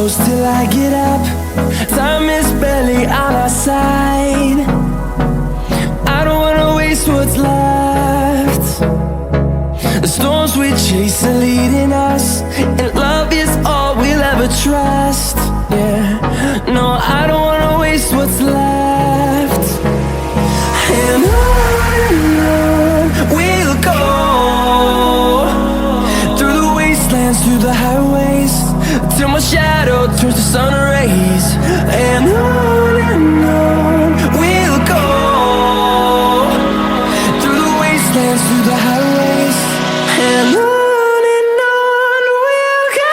close till I get up. Time is barely on our side. I don't wanna waste what's left. The storms we chase are leading us, and love is all we'll ever trust. Yeah, no, I don't wanna waste what's left. And on we'll go, through the wastelands, through the highways, till my shadow turns to sun rays. And on we'll go, through the wastelands, through the highways, and on we'll go.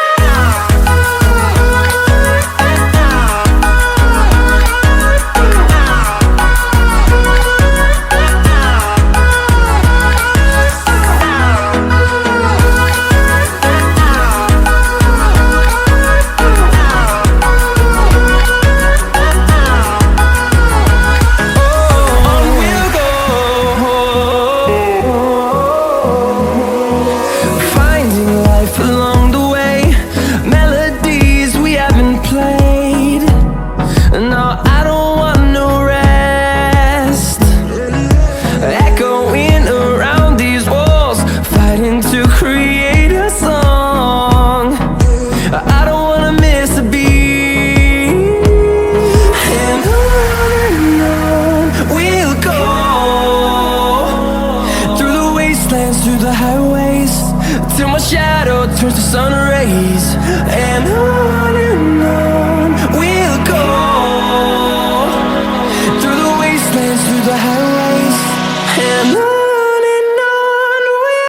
Along the way, melodies we haven't played. No, I don't want no rest. Echoing around these walls, fighting to create a song. I don't wanna miss a beat. And on we'll go, through the wastelands, through the highways, till my shadow turns to sun rays. And on we'll go, through the wastelands, through the highways, and on.